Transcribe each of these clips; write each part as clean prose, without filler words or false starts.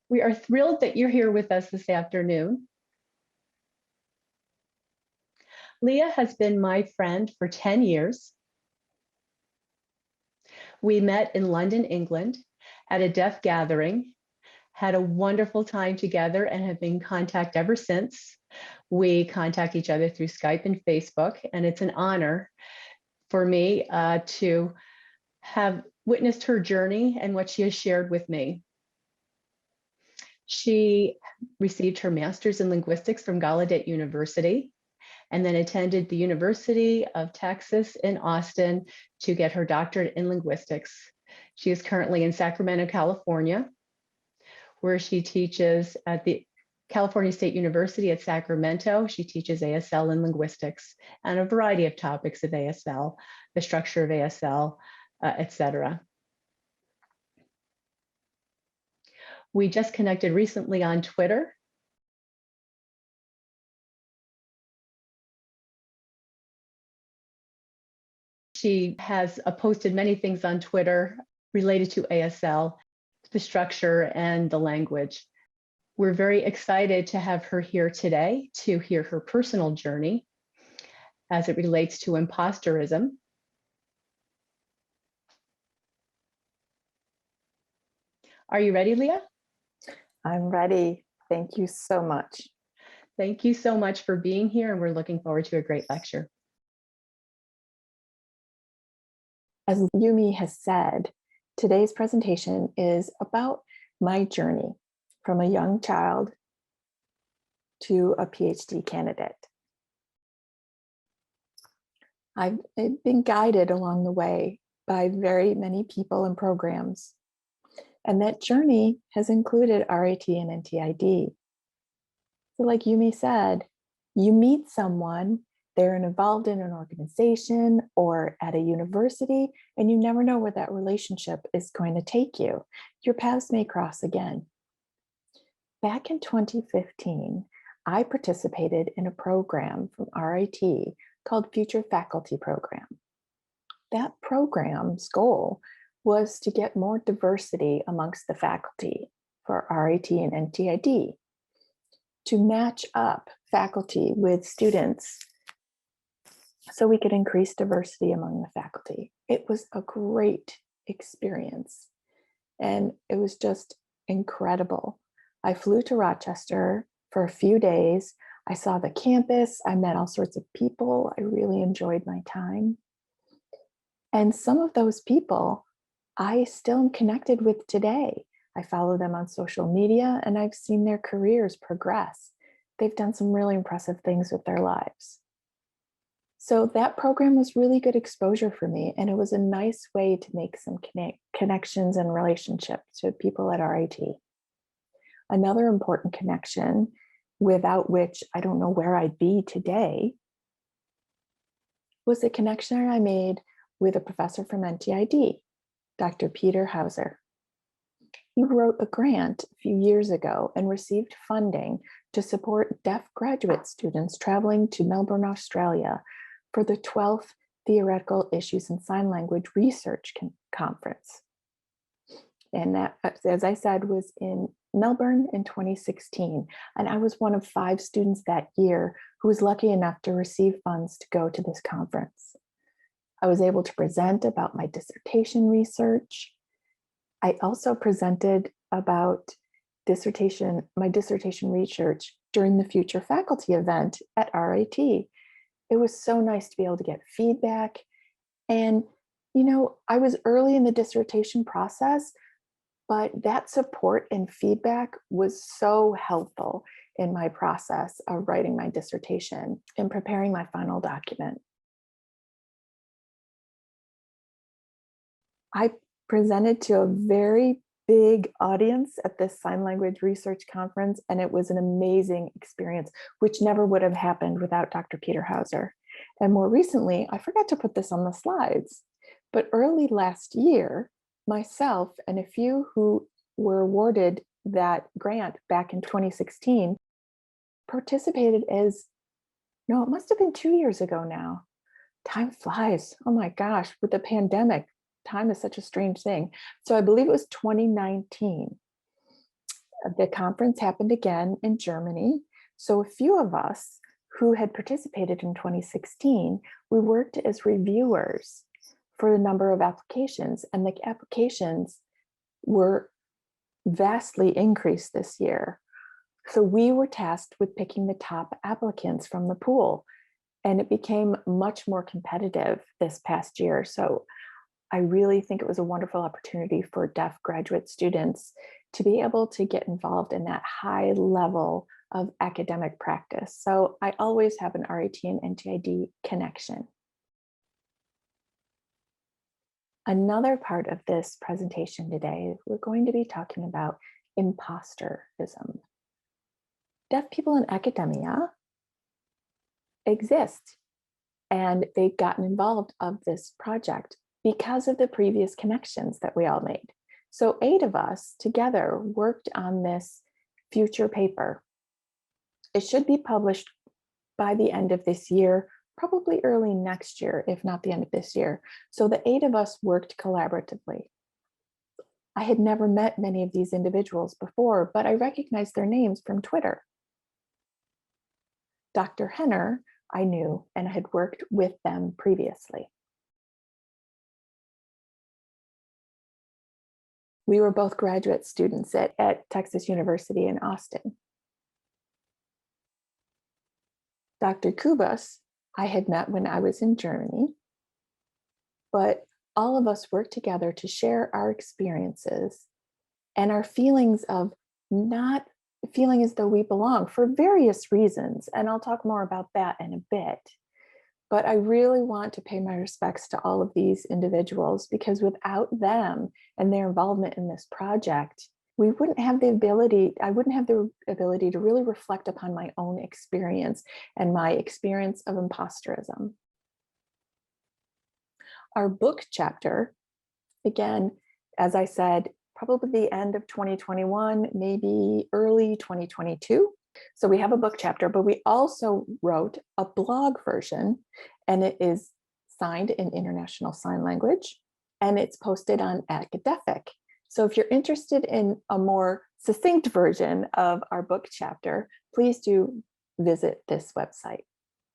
We are thrilled that you're here with us this afternoon. Leah has been my friend for 10 years. We met in London, England at a deaf gathering, had a wonderful time together and have been in contact ever since. We contact each other through Skype and Facebook, and it's an honor for me to have witnessed her journey and what she has shared with me. She received her master's in linguistics from Gallaudet University and then attended the University of Texas in Austin to get her doctorate in linguistics. She is currently in Sacramento, California, where she teaches at the California State University at Sacramento. She teaches ASL and linguistics and a variety of topics of ASL, the structure of ASL, etc. We just connected recently on Twitter. She has posted many things on Twitter related to ASL, the structure and the language. We're very excited to have her here today to hear her personal journey as it relates to imposterism. Are you ready, Leah? I'm ready. Thank you so much. Thank you so much for being here, and we're looking forward to a great lecture. As Yumi has said, today's presentation is about my journey from a young child to a PhD candidate. I've been guided along the way by very many people and programs, and that journey has included RIT and NTID. So like Yumi said, you meet someone, they're involved in an organization or at a university, and you never know where that relationship is going to take you. Your paths may cross again. Back in 2015, I participated in a program from RIT called Future Faculty Program. That program's goal was to get more diversity amongst the faculty for RIT and NTID, to match up faculty with students so we could increase diversity among the faculty. It was a great experience, and it was just incredible. I flew to Rochester for a few days. I saw the campus. I met all sorts of people. I really enjoyed my time. And some of those people I still am connected with today. I follow them on social media, and I've seen their careers progress. They've done some really impressive things with their lives. So that program was really good exposure for me, and it was a nice way to make some connections and relationships with people at RIT. Another important connection, without which I don't know where I'd be today, was the connection I made with a professor from NTID, Dr. Peter Hauser. He wrote a grant a few years ago and received funding to support deaf graduate students traveling to Melbourne, Australia for the 12th Theoretical Issues in Sign Language Research Conference. And that, as I said, was in Melbourne in 2016. And I was one of 5 students that year who was lucky enough to receive funds to go to this conference. I was able to present about my dissertation research. I also presented about my dissertation research during the Future Faculty event at RIT. It was so nice to be able to get feedback. And, you know, I was early in the dissertation process, but that support and feedback was so helpful in my process of writing my dissertation and preparing my final document. I presented to a very big audience at this sign language research conference, and it was an amazing experience, which never would have happened without Dr. Peter Hauser. And more recently, I forgot to put this on the slides, but early last year, myself and a few who were awarded that grant back in 2016 participated as, no, it must have been 2 years ago now. Time flies. Oh my gosh, with the pandemic, time is such a strange thing. So I believe it was 2019. The conference happened again in Germany. So a few of us who had participated in 2016, we worked as reviewers for a number of applications, and the applications were vastly increased this year. So we were tasked with picking the top applicants from the pool, and it became much more competitive this past year. So I really think it was a wonderful opportunity for deaf graduate students to be able to get involved in that high level of academic practice. So I always have an RIT and NTID connection. Another part of this presentation today, we're going to be talking about imposterism. Deaf people in academia exist, and they've gotten involved of this project because of the previous connections that we all made. So 8 of us together worked on this future paper. It should be published by the end of this year, probably early next year, if not the end of this year. So the 8 of us worked collaboratively. I had never met many of these individuals before, but I recognized their names from Twitter. Dr. Henner, I knew and had worked with them previously. We were both graduate students at Texas University in Austin. Dr. Kubas, I had met when I was in Germany, but all of us worked together to share our experiences and our feelings of not feeling as though we belong for various reasons. And I'll talk more about that in a bit. But I really want to pay my respects to all of these individuals, because without them and their involvement in this project, we wouldn't have the ability, I wouldn't have the ability to really reflect upon my own experience and my experience of imposterism. Our book chapter, again, as I said, probably the end of 2021, maybe early 2022. So we have a book chapter, but we also wrote a blog version, and it is signed in International Sign Language, and it's posted on Academic. So if you're interested in a more succinct version of our book chapter, please do visit this website.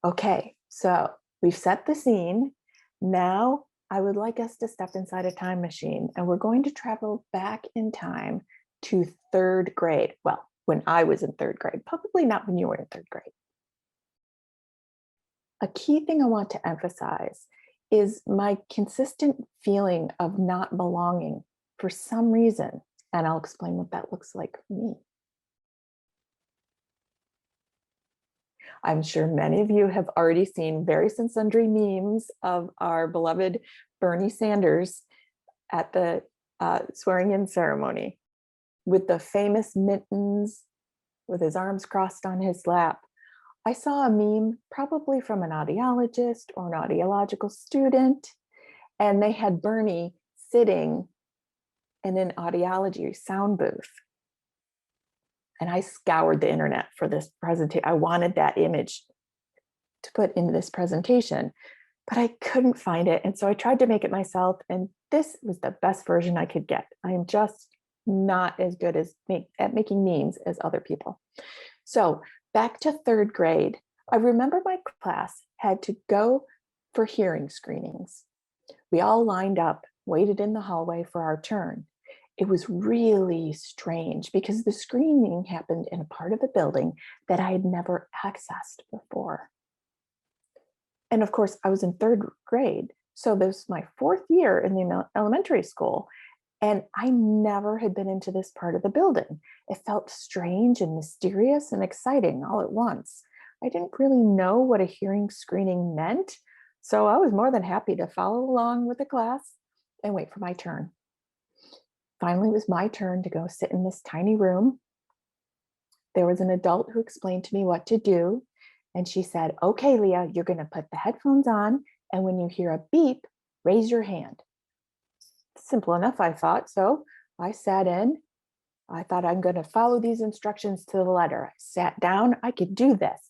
Okay, so we've set the scene. Now I would like us to step inside a time machine, and we're going to travel back in time to 3rd grade. Well, when I was in 3rd grade, probably not when you were in 3rd grade. A key thing I want to emphasize is my consistent feeling of not belonging for some reason, and I'll explain what that looks like for me. I'm sure many of you have already seen various and sundry memes of our beloved Bernie Sanders at the swearing-in ceremony with the famous mittens, with his arms crossed on his lap. I saw a meme, probably from an audiologist or an audiological student, and they had Bernie sitting in an audiology sound booth. And I scoured the internet for this presentation. I wanted that image to put into this presentation, but I couldn't find it. And so I tried to make it myself, and this was the best version I could get. I am just not as good at making memes as other people. So back to 3rd grade, I remember my class had to go for hearing screenings. We all lined up, waited in the hallway for our turn. It was really strange because the screening happened in a part of the building that I had never accessed before. And of course, I was in 3rd grade. So this was my 4th year in the elementary school. And I never had been into this part of the building. It felt strange and mysterious and exciting all at once. I didn't really know what a hearing screening meant, so I was more than happy to follow along with the class and wait for my turn. Finally, it was my turn to go sit in this tiny room. There was an adult who explained to me what to do, and she said, "Okay, Leah, you're going to put the headphones on, and when you hear a beep, raise your hand." Simple enough, I thought. So I sat in. I thought, I'm going to follow these instructions to the letter. I sat down. I could do this.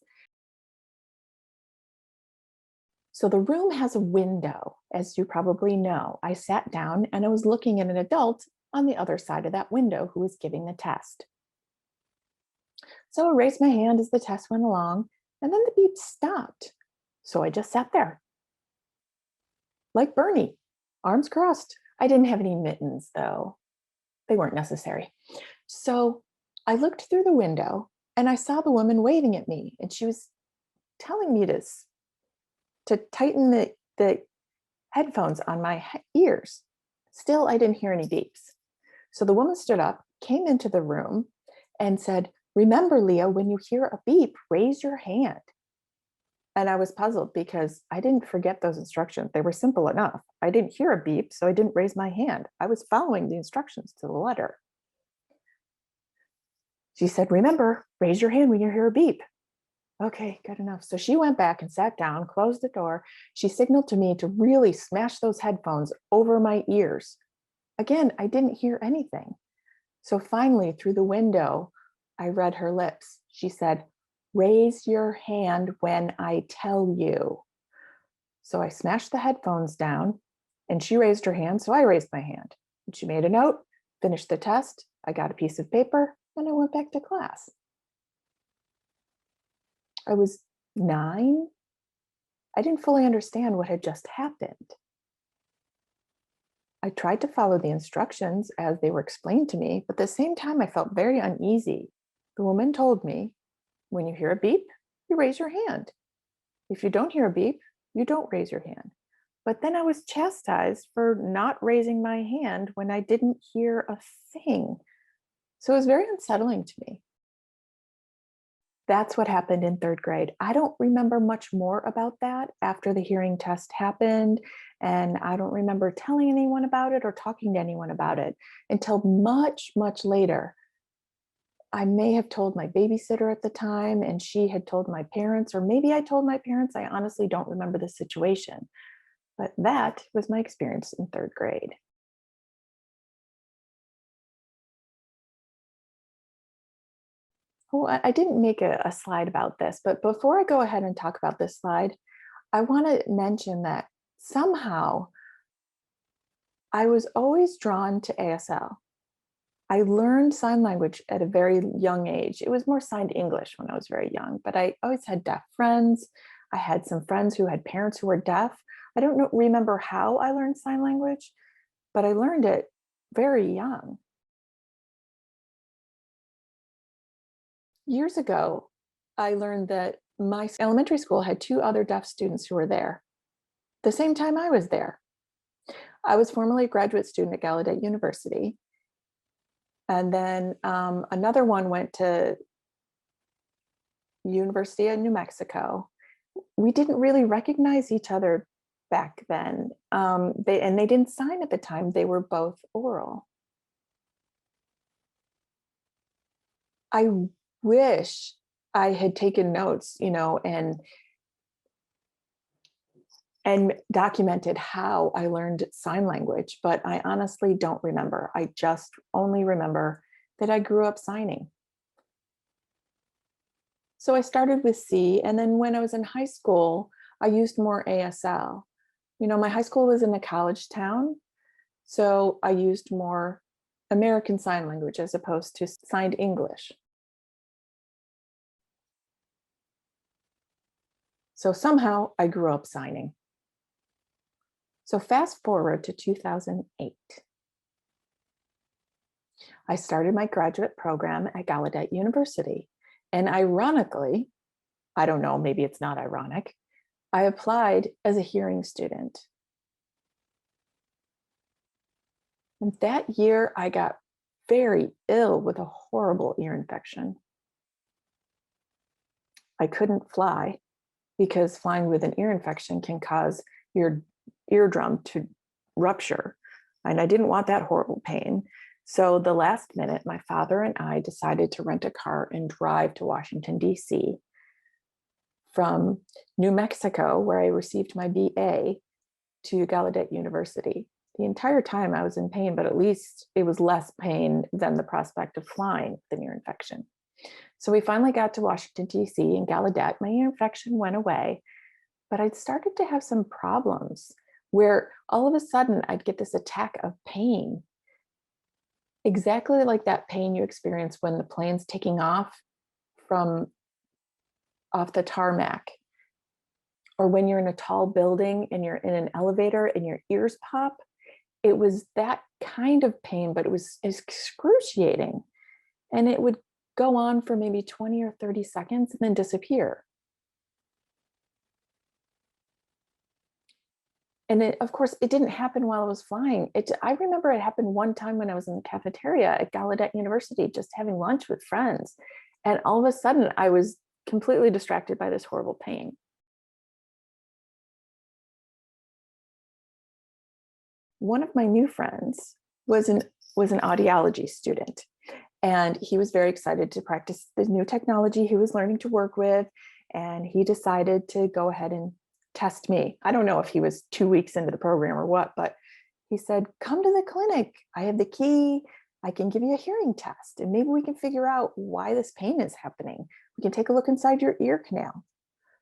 So the room has a window, as you probably know. I sat down and I was looking at an adult on the other side of that window who was giving the test. So I raised my hand as the test went along, and then the beep stopped. So I just sat there, like Bernie, arms crossed. I didn't have any mittens, though. They weren't necessary. So I looked through the window and I saw the woman waving at me, and she was telling me to tighten the headphones on my ears. Still, I didn't hear any beeps. So the woman stood up, came into the room, and said, "Remember, Leah, when you hear a beep, raise your hand." And I was puzzled because I didn't forget those instructions. They were simple enough. I didn't hear a beep, so I didn't raise my hand. I was following the instructions to the letter. She said, "Remember, raise your hand when you hear a beep." Okay, good enough. So she went back and sat down, closed the door. She signaled to me to really smash those headphones over my ears. Again, I didn't hear anything. So finally, through the window, I read her lips. She said, "Raise your hand when I tell you." So I smashed the headphones down and she raised her hand. So I raised my hand. And she made a note, finished the test. I got a piece of paper and I went back to class. I was 9. I didn't fully understand what had just happened. I tried to follow the instructions as they were explained to me, but at the same time, I felt very uneasy. The woman told me, when you hear a beep, you raise your hand. If you don't hear a beep, you don't raise your hand. But then I was chastised for not raising my hand when I didn't hear a thing. So it was very unsettling to me. That's what happened in 3rd grade. I don't remember much more about that after the hearing test happened. And I don't remember telling anyone about it or talking to anyone about it until much, much later. I may have told my babysitter at the time, and she had told my parents, or maybe I told my parents. I honestly don't remember the situation. But that was my experience in 3rd grade. Oh, I didn't make a slide about this, but before I go ahead and talk about this slide, I want to mention that somehow I was always drawn to ASL. I learned sign language at a very young age. It was more signed English when I was very young, but I always had deaf friends. I had some friends who had parents who were deaf. I don't remember how I learned sign language, but I learned it very young. Years ago, I learned that my elementary school had 2 other deaf students who were there the same time I was there. I was formerly a graduate student at Gallaudet University. And then another one went to University of New Mexico. We didn't really recognize each other back then. They didn't sign at the time. They were both oral. I wish I had taken notes, and documented how I learned sign language, but I honestly don't remember. I just only remember that I grew up signing. So I started with C, and then when I was in high school, I used more ASL. My high school was in a college town, so I used more American Sign Language as opposed to signed English. So somehow I grew up signing. So fast forward to 2008. I started my graduate program at Gallaudet University. And ironically, I don't know, maybe it's not ironic, I applied as a hearing student. And that year, I got very ill with a horrible ear infection. I couldn't fly because flying with an ear infection can cause your eardrum to rupture. And I didn't want that horrible pain. So the last minute, my father and I decided to rent a car and drive to Washington, D.C. from New Mexico, where I received my BA, to Gallaudet University. The entire time I was in pain, but at least it was less pain than the prospect of flying with an ear infection. So we finally got to Washington, D.C. and Gallaudet. My ear infection went away, but I'd started to have some problems where all of a sudden I'd get this attack of pain, exactly like that pain you experience when the plane's taking off from off the tarmac, or when you're in a tall building and you're in an elevator and your ears pop. It was that kind of pain, but it was excruciating. And it would go on for maybe 20 or 30 seconds and then disappear. And of course, it didn't happen while I was flying. I remember it happened one time when I was in the cafeteria at Gallaudet University, just having lunch with friends. And all of a sudden, I was completely distracted by this horrible pain. One of my new friends was an audiology student, and he was very excited to practice the new technology he was learning to work with. And he decided to go ahead and test me. I don't know if he was 2 weeks into the program or what, but he said, come to the clinic. I have the key. I can give you a hearing test, and maybe we can figure out why this pain is happening. We can take a look inside your ear canal.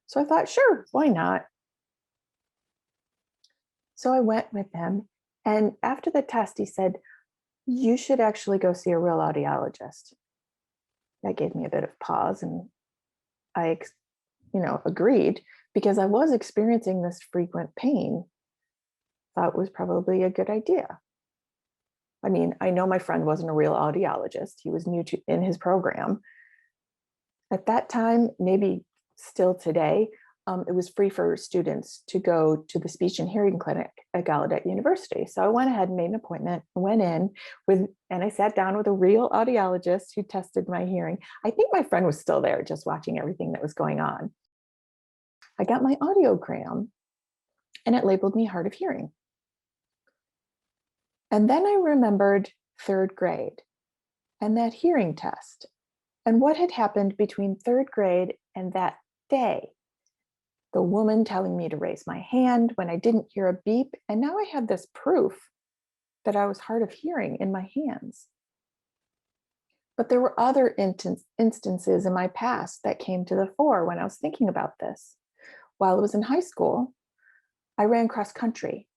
So I thought, sure, why not? So I went with him. And after the test, he said, you should actually go see a real audiologist. That gave me a bit of pause, and I, agreed, because I was experiencing this frequent pain. Thought it was probably a good idea. I mean, I know my friend wasn't a real audiologist. He was new in his program. At that time, maybe still today, it was free for students to go to the speech and hearing clinic at Gallaudet University. So I went ahead and made an appointment, went in and I sat down with a real audiologist who tested my hearing. I think my friend was still there, just watching everything that was going on. I got my audiogram, and it labeled me hard of hearing. And then I remembered 3rd grade and that hearing test and what had happened between 3rd grade and that day. The woman telling me to raise my hand when I didn't hear a beep. And now I had this proof that I was hard of hearing in my hands. But there were other instances in my past that came to the fore when I was thinking about this. While I was in high school, I ran cross country.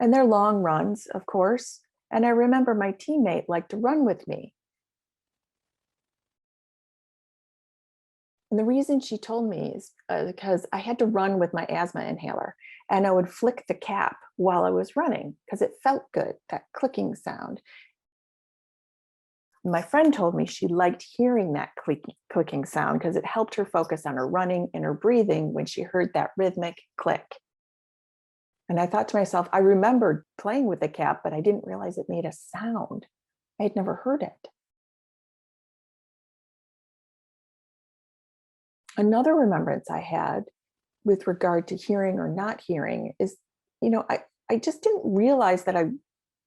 And they're long runs, of course. And I remember my teammate liked to run with me. And the reason she told me is because I had to run with my asthma inhaler, and I would flick the cap while I was running because it felt good, that clicking sound. My friend told me she liked hearing that clicking sound because it helped her focus on her running and her breathing when she heard that rhythmic click. And I thought to myself, I remembered playing with the cap, but I didn't realize it made a sound. I had never heard it. Another remembrance I had with regard to hearing or not hearing is, I just didn't realize that I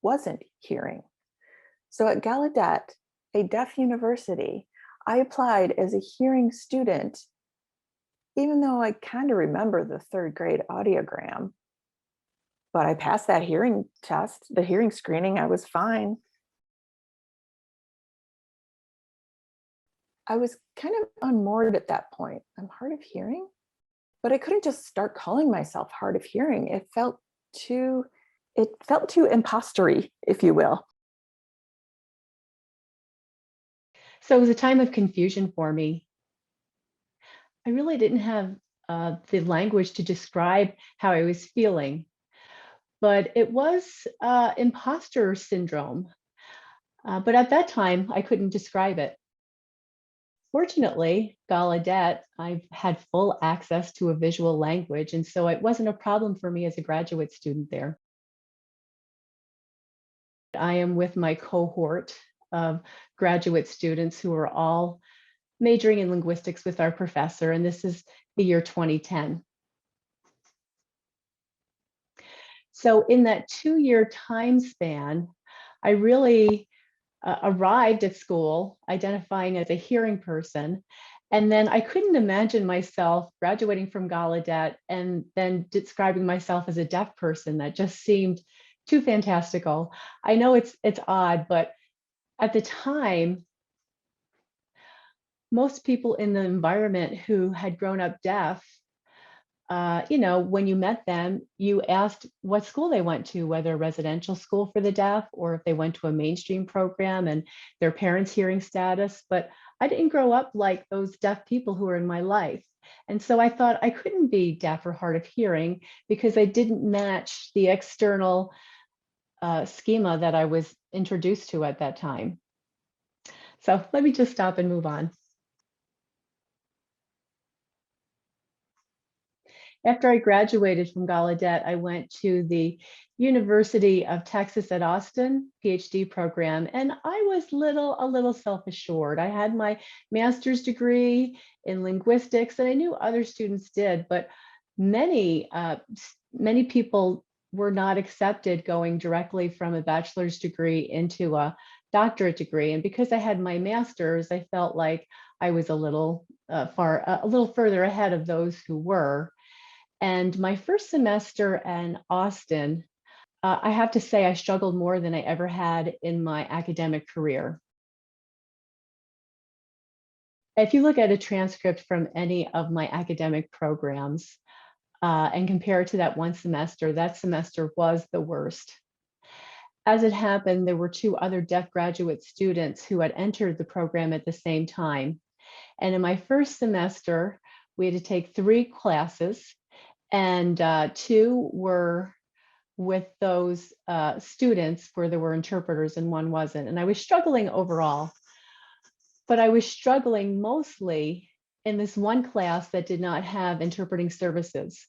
wasn't hearing. So at Gallaudet, a deaf university, I applied as a hearing student, even though I kind of remember the 3rd grade audiogram. But I passed that hearing test, the hearing screening, I was fine. I was kind of unmoored at that point. I'm hard of hearing, but I couldn't just start calling myself hard of hearing. It felt too impostery, if you will. So it was a time of confusion for me. I really didn't have the language to describe how I was feeling, but it was imposter syndrome. But at that time, I couldn't describe it. Fortunately, Gallaudet, I've had full access to a visual language, and so it wasn't a problem for me as a graduate student there. I am with my cohort of graduate students who are all majoring in linguistics with our professor, and this is the year 2010. So in that 2-year time span, I really arrived at school identifying as a hearing person. And then I couldn't imagine myself graduating from Gallaudet and then describing myself as a deaf person. That just seemed too fantastical. I know it's odd, but at the time, most people in the environment who had grown up deaf when you met them, you asked what school they went to, whether a residential school for the deaf or if they went to a mainstream program and their parents' hearing status. But I didn't grow up like those deaf people who were in my life. And so I thought I couldn't be deaf or hard of hearing because I didn't match the external schema that I was introduced to at that time. So let me just stop and move on. After I graduated from Gallaudet, I went to the University of Texas at Austin PhD program, and I was a little self-assured. I had my master's degree in linguistics, and I knew other students did, but many people were not accepted going directly from a bachelor's degree into a doctorate degree. And because I had my master's, I felt like I was a little further ahead of those who were. And my first semester in Austin, I have to say I struggled more than I ever had in my academic career. If you look at a transcript from any of my academic programs and compare it to that that semester was the worst. As it happened, there were two other deaf graduate students who had entered the program at the same time. And in my first semester, we had to take 3 classes, and 2 were with those students where there were interpreters and 1 wasn't. And I was struggling overall, but I was struggling mostly in this 1 class that did not have interpreting services.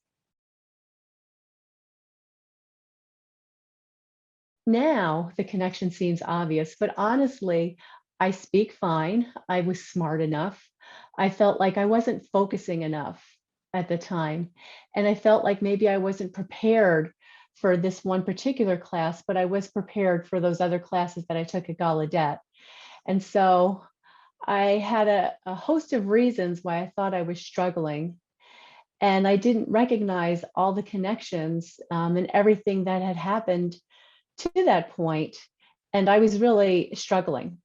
Now the connection seems obvious, but honestly, I speak fine. I was smart enough. I felt like I wasn't focusing enough at the time. And I felt like maybe I wasn't prepared for this one particular class, but I was prepared for those other classes that I took at Gallaudet. And so I had a host of reasons why I thought I was struggling. And I didn't recognize all the connections and everything that had happened to that point. And I was really struggling.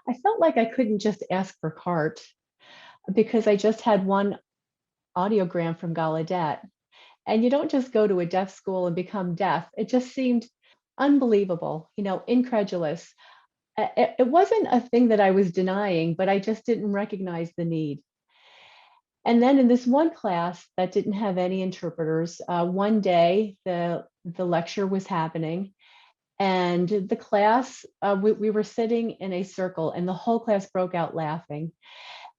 I felt like I couldn't just ask for CART because I just had 1 audiogram from Gallaudet. And you don't just go to a deaf school and become deaf. It just seemed unbelievable, incredulous. It wasn't a thing that I was denying, but I just didn't recognize the need. And then in this 1 class that didn't have any interpreters, one day the lecture was happening, and the class, we were sitting in a circle, and the whole class broke out laughing.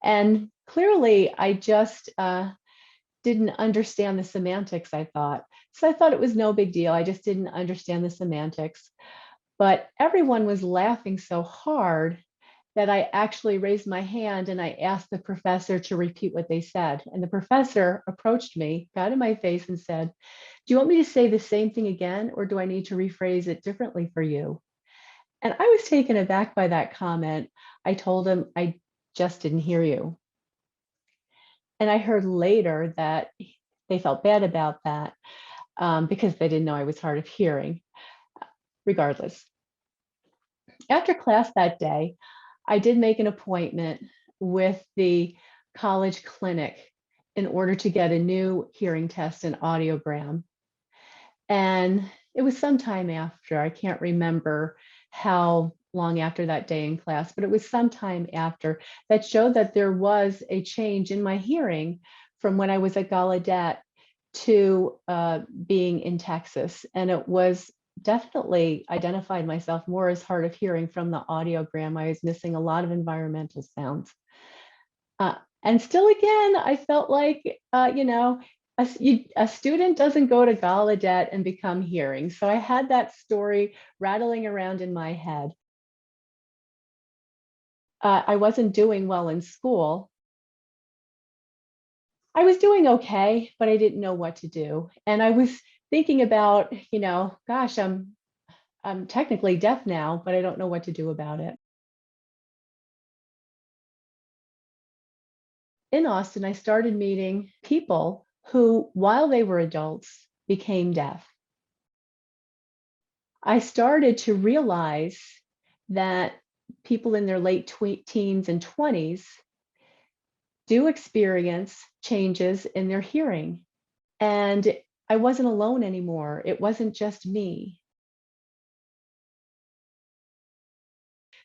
And clearly, I just didn't understand the semantics, I thought. So I thought it was no big deal. I just didn't understand the semantics. But everyone was laughing so hard that I actually raised my hand and I asked the professor to repeat what they said. And the professor approached me, got in my face and said, "Do you want me to say the same thing again, or do I need to rephrase it differently for you?" And I was taken aback by that comment. I told him, "I just didn't hear you." And I heard later that they felt bad about that because they didn't know I was hard of hearing. Regardless, after class that day, I did make an appointment with the college clinic in order to get a new hearing test and audiogram. And it was some time after, I can't remember how long after that day in class, but it was some time after that showed that there was a change in my hearing from when I was at Gallaudet to being in Texas. And it was definitely identified myself more as hard of hearing from the audiogram. I was missing a lot of environmental sounds. And still, again, I felt like, a student doesn't go to Gallaudet and become hearing. So I had that story rattling around in my head. I wasn't doing well in school. I was doing okay, but I didn't know what to do. And I was thinking about, gosh, I'm technically deaf now, but I don't know what to do about it. In Austin, I started meeting people who, while they were adults, became deaf. I started to realize that people in their late teens and 20s do experience changes in their hearing. And I wasn't alone anymore. It wasn't just me.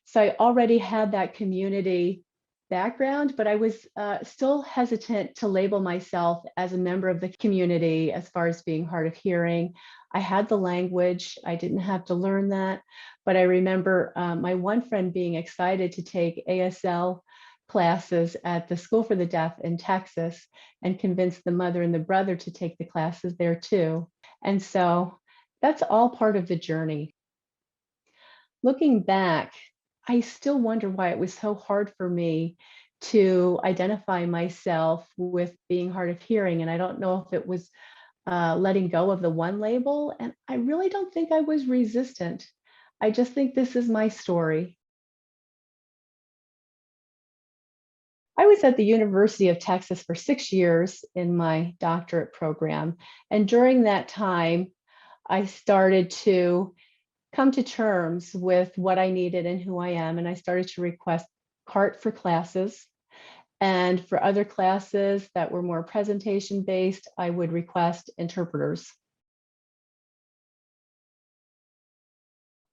So I already had that community background, but I was still hesitant to label myself as a member of the community as far as being hard of hearing. I had the language, I didn't have to learn that, but I remember my one friend being excited to take ASL classes at the School for the Deaf in Texas and convinced the mother and the brother to take the classes there too. And so that's all part of the journey. Looking back, I still wonder why it was so hard for me to identify myself with being hard of hearing. And I don't know if it was letting go of the one label. And I really don't think I was resistant. I just think this is my story. I was at the University of Texas for 6 years in my doctorate program. And during that time, I started to come to terms with what I needed and who I am. And I started to request CART for classes. And for other classes that were more presentation based, I would request interpreters.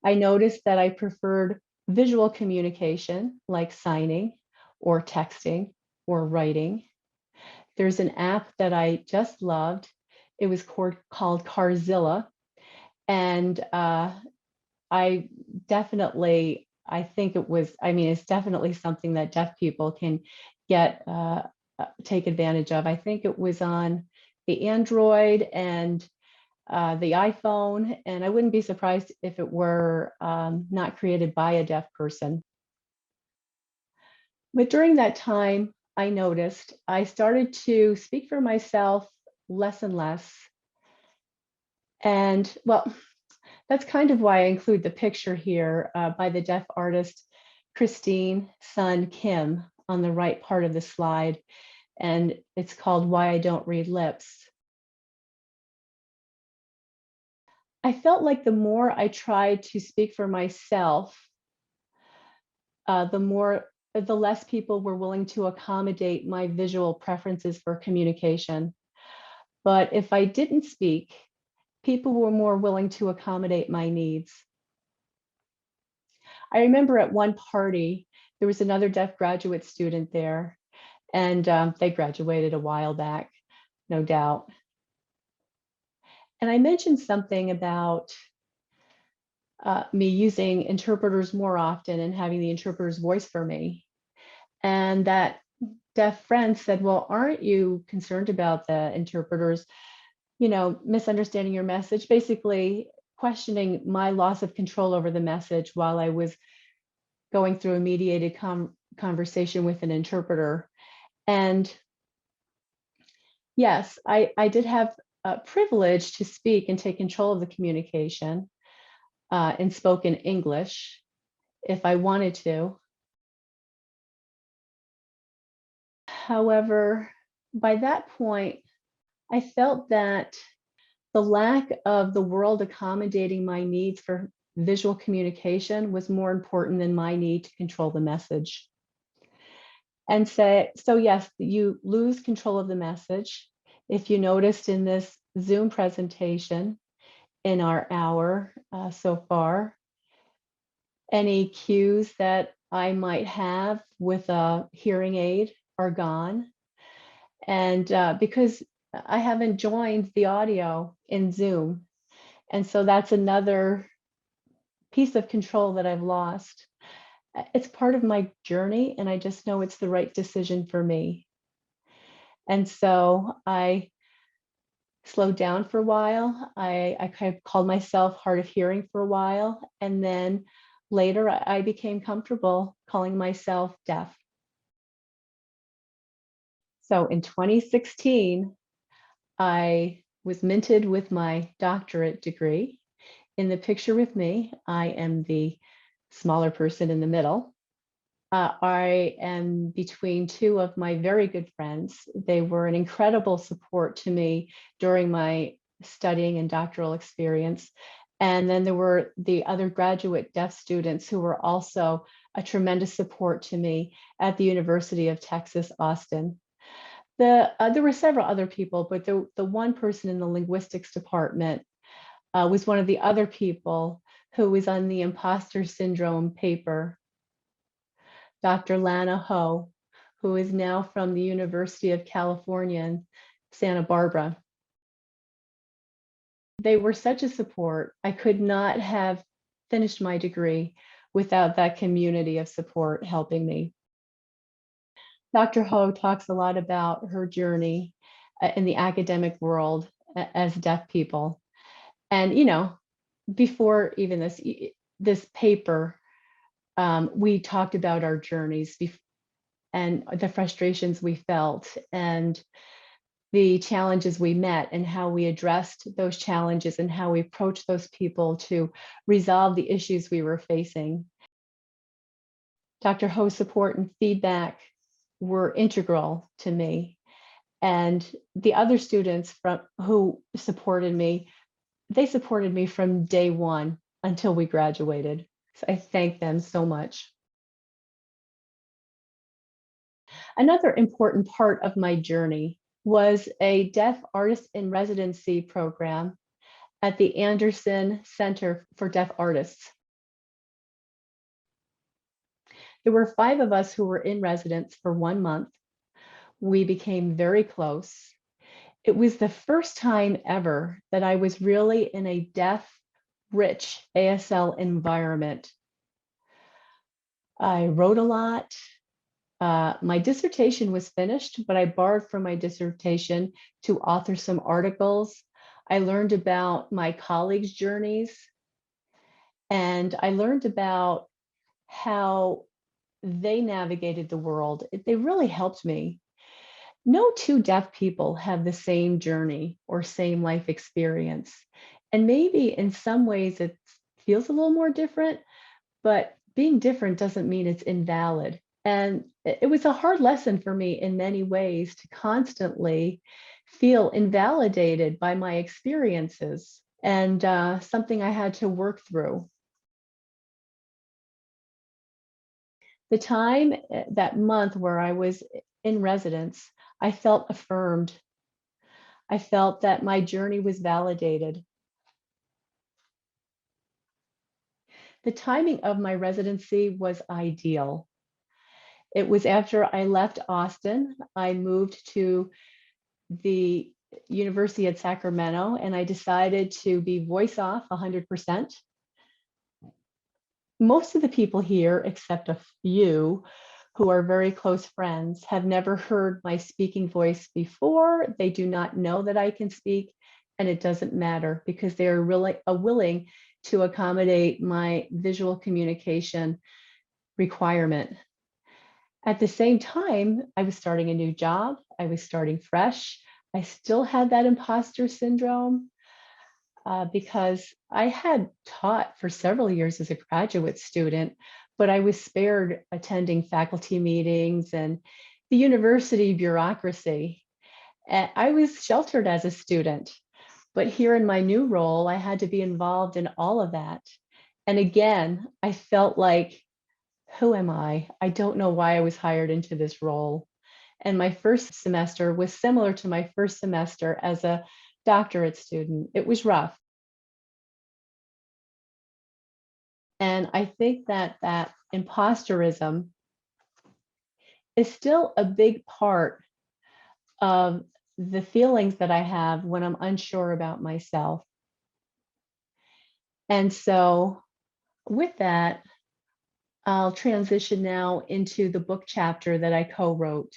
I noticed that I preferred visual communication like signing or texting or writing. There's an app that I just loved. It was called Carzilla. And I definitely, I think it was, I mean, it's definitely something that deaf people can take advantage of. I think it was on the Android and the iPhone, and I wouldn't be surprised if it were not created by a deaf person. But during that time, I noticed I started to speak for myself less and less. And well, that's kind of why I include the picture here by the deaf artist Christine Sun Kim on the right part of the slide. And it's called Why I Don't Read Lips. I felt like the more I tried to speak for myself, the less people were willing to accommodate my visual preferences for communication. But if I didn't speak, people were more willing to accommodate my needs. I remember at one party, there was another deaf graduate student there, and they graduated a while back, no doubt. And I mentioned something about me using interpreters more often and having the interpreter's voice for me. And that deaf friend said, well, aren't you concerned about the interpreters, misunderstanding your message, basically questioning my loss of control over the message while I was going through a mediated conversation with an interpreter. And yes, I did have a privilege to speak and take control of the communication in spoken English if I wanted to. However, by that point, I felt that the lack of the world accommodating my needs for visual communication was more important than my need to control the message. And so yes, you lose control of the message. If you noticed in this Zoom presentation in our hour so far, any cues that I might have with a hearing aid are gone. And because I haven't joined the audio in Zoom. And so that's another piece of control that I've lost. It's part of my journey, and I just know it's the right decision for me. And so I slowed down for a while. I kind of called myself hard of hearing for a while. And then later I became comfortable calling myself deaf. So in 2016, I was minted with my doctorate degree. In the picture with me, I am the smaller person in the middle. I am between two of my very good friends. They were an incredible support to me during my studying and doctoral experience. And then there were the other graduate deaf students who were also a tremendous support to me at the University of Texas, Austin. There were several other people, but the one person in the linguistics department was one of the other people who was on the imposter syndrome paper, Dr. Lana Ho, who is now from the University of California in Santa Barbara. They were such a support. I could not have finished my degree without that community of support helping me. Dr. Ho talks a lot about her journey in the academic world as deaf people. And, you know, before even this paper, we talked about our journeys and the frustrations we felt and the challenges we met and how we addressed those challenges and how we approached those people to resolve the issues we were facing. Dr. Ho's support and feedback were integral to me. And the other students who supported me, they supported me from day one until we graduated. So I thank them so much. Another important part of my journey was a Deaf Artist in Residency program at the Anderson Center for Deaf Artists. There were 5 of us who were in residence for 1 month. We became very close. It was the first time ever that I was really in a deaf-rich ASL environment. I wrote a lot. My dissertation was finished, but I borrowed from my dissertation to author some articles. I learned about my colleagues' journeys, and I learned about how they navigated the world. They really helped me. No two deaf people have the same journey or same life experience. And maybe in some ways it feels a little more different, but being different doesn't mean it's invalid. And it was a hard lesson for me in many ways to constantly feel invalidated by my experiences and something I had to work through. The time, that month where I was in residence, I felt affirmed. I felt that my journey was validated. The timing of my residency was ideal. It was after I left Austin. I moved to the University at Sacramento and I decided to be voice off 100%. Most of the people here, except a few who are very close friends, have never heard my speaking voice before. They do not know that I can speak, and it doesn't matter because they are really willing to accommodate my visual communication requirement. At the same time, I was starting a new job. I was starting fresh. I still had that imposter syndrome because I had taught for several years as a graduate student, but I was spared attending faculty meetings and the university bureaucracy. And I was sheltered as a student, but here in my new role, I had to be involved in all of that. And again, I felt like, who am I? I don't know why I was hired into this role. And my first semester was similar to my first semester as a doctorate student. It was rough. And I think that imposterism is still a big part of the feelings that I have when I'm unsure about myself. And so with that, I'll transition now into the book chapter that I co-wrote.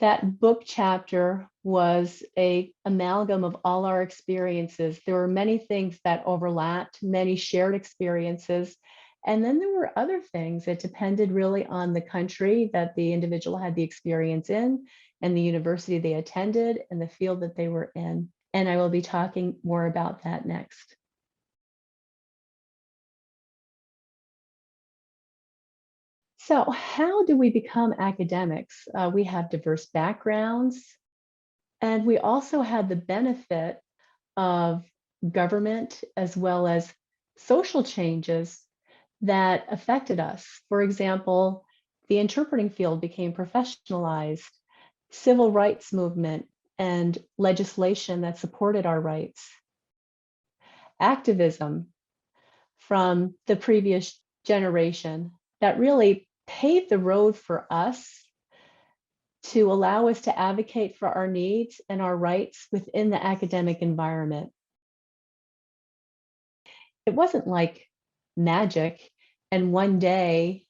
That book chapter was an amalgam of all our experiences. There were many things that overlapped, many shared experiences. And then there were other things that depended really on the country that the individual had the experience in, and the university they attended, and the field that they were in. And I will be talking more about that next. So how do we become academics? We have diverse backgrounds, and we also had the benefit of government as well as social changes that affected us. For example, the interpreting field became professionalized, civil rights movement and legislation that supported our rights, activism from the previous generation that really paved the road for us to allow us to advocate for our needs and our rights within the academic environment. It wasn't like magic, and one day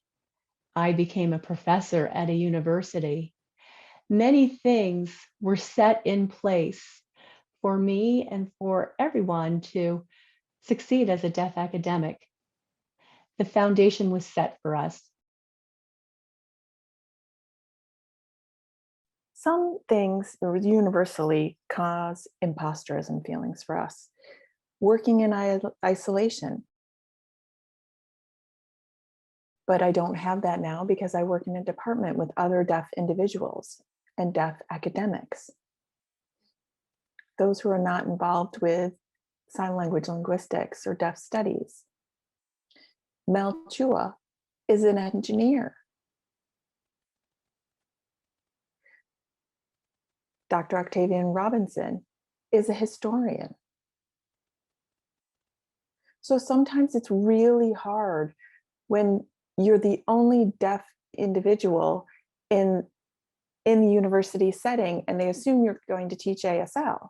I became a professor at a university. Many things were set in place for me and for everyone to succeed as a deaf academic. The foundation was set for us. Some things universally cause imposterism feelings for us. Working in isolation. But I don't have that now because I work in a department with other deaf individuals and deaf academics. Those who are not involved with sign language linguistics or deaf studies. Mel Chua is an engineer. Dr. Octavian Robinson is a historian. So sometimes it's really hard when you're the only deaf individual in the university setting and they assume you're going to teach ASL.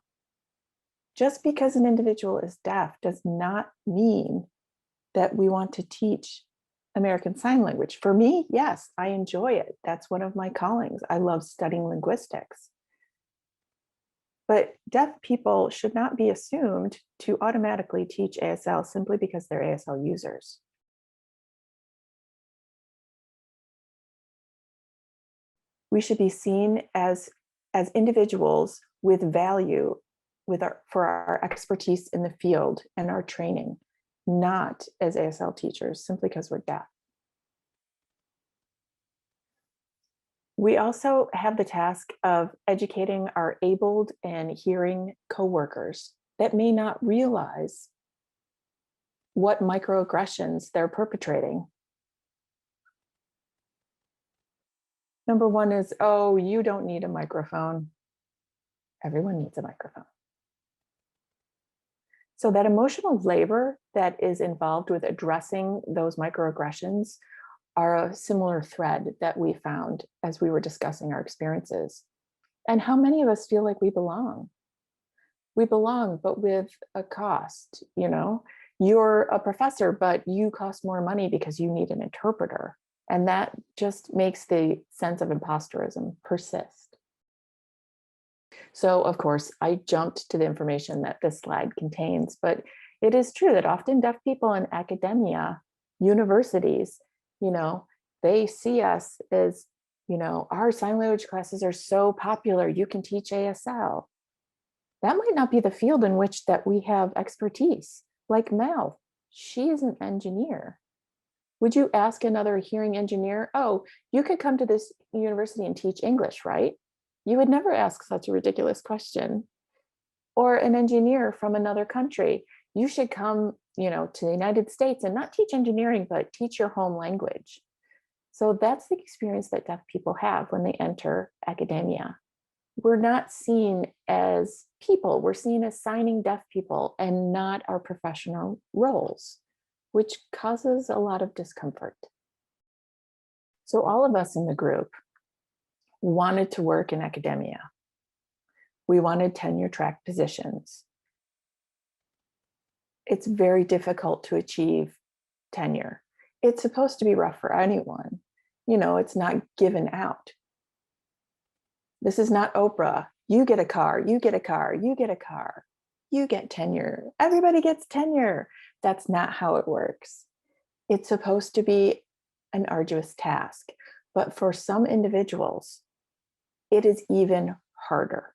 Just because an individual is deaf does not mean that we want to teach American Sign Language. For me, yes, I enjoy it. That's one of my callings. I love studying linguistics. But deaf people should not be assumed to automatically teach ASL simply because they're ASL users. We should be seen as individuals with value for our expertise in the field and our training, not as ASL teachers simply because we're deaf. We also have the task of educating our abled and hearing coworkers that may not realize what microaggressions they're perpetrating. Number one is, oh, you don't need a microphone. Everyone needs a microphone. So that emotional labor that is involved with addressing those microaggressions are a similar thread that we found as we were discussing our experiences. And how many of us feel like we belong? We belong, but with a cost, you know? You're a professor, but you cost more money because you need an interpreter. And that just makes the sense of imposterism persist. So of course, I jumped to the information that this slide contains, but it is true that often deaf people in academia, universities, you know, they see us as, you know, our sign language classes are so popular, you can teach ASL. That might not be the field in which that we have expertise. Like Mel, she is an engineer. Would you ask another hearing engineer, oh, you could come to this university and teach English, right? You would never ask such a ridiculous question. Or an engineer from another country, you should come, you know, to the United States and not teach engineering, but teach your home language. So that's the experience that deaf people have when they enter academia. We're not seen as people, we're seen as signing deaf people and not our professional roles, which causes a lot of discomfort. So all of us in the group wanted to work in academia. We wanted tenure track positions. It's very difficult to achieve tenure. It's supposed to be rough for anyone. You know, it's not given out. This is not Oprah. You get a car, you get a car, you get a car, you get tenure. Everybody gets tenure. That's not how it works. It's supposed to be an arduous task, but for some individuals, it is even harder.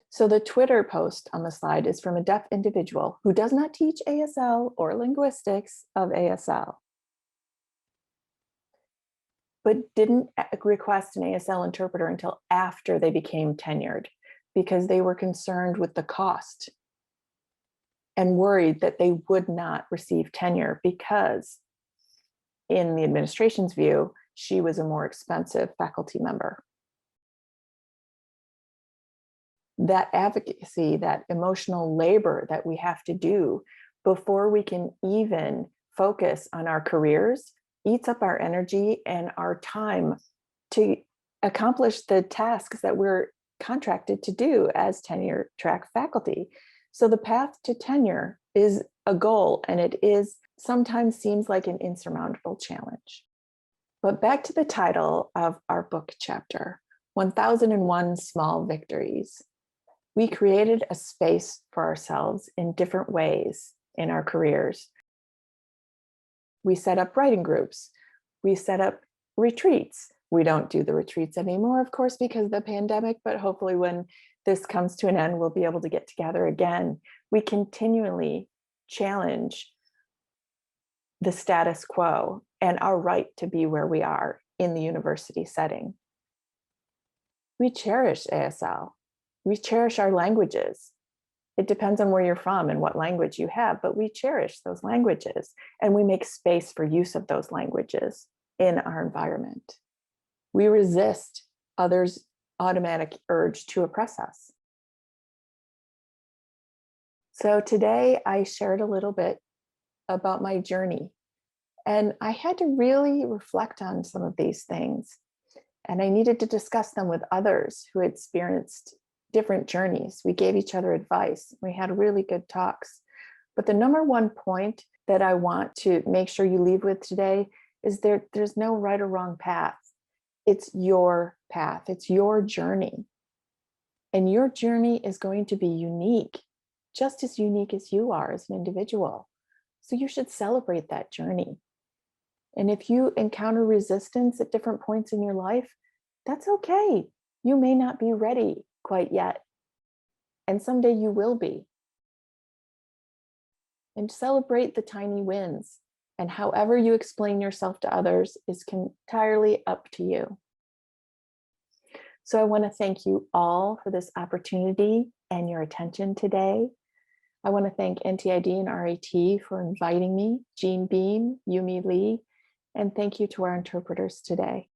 So the Twitter post on the slide is from a deaf individual who does not teach ASL or linguistics of ASL, but didn't request an ASL interpreter until after they became tenured because they were concerned with the cost and worried that they would not receive tenure because, in the administration's view, she was a more expensive faculty member. That advocacy, that emotional labor that we have to do before we can even focus on our careers eats up our energy and our time to accomplish the tasks that we're contracted to do as tenure track faculty. So the path to tenure is a goal, and it is sometimes seems like an insurmountable challenge. But back to the title of our book chapter, 1001 Small Victories. We created a space for ourselves in different ways in our careers. We set up writing groups. We set up retreats. We don't do the retreats anymore, of course, because of the pandemic, but hopefully when this comes to an end, we'll be able to get together again. We continually challenge the status quo and our right to be where we are in the university setting. We cherish ASL. We cherish our languages. It depends on where you're from and what language you have, but we cherish those languages and we make space for use of those languages in our environment. We resist others' automatic urge to oppress us. So today I shared a little bit about my journey, and I had to really reflect on some of these things, and I needed to discuss them with others who had experienced different journeys. We gave each other advice. We had really good talks. But the number one point that I want to make sure you leave with today is there's no right or wrong path. It's your path. It's your journey. And your journey is going to be unique, just as unique as you are as an individual. So you should celebrate that journey. And if you encounter resistance at different points in your life, that's okay. You may not be ready quite yet. And someday you will be. And celebrate the tiny wins. And however you explain yourself to others is entirely up to you. So I want to thank you all for this opportunity and your attention today. I want to thank NTID and RIT for inviting me, Jean Beam, Yumi Lee, and thank you to our interpreters today.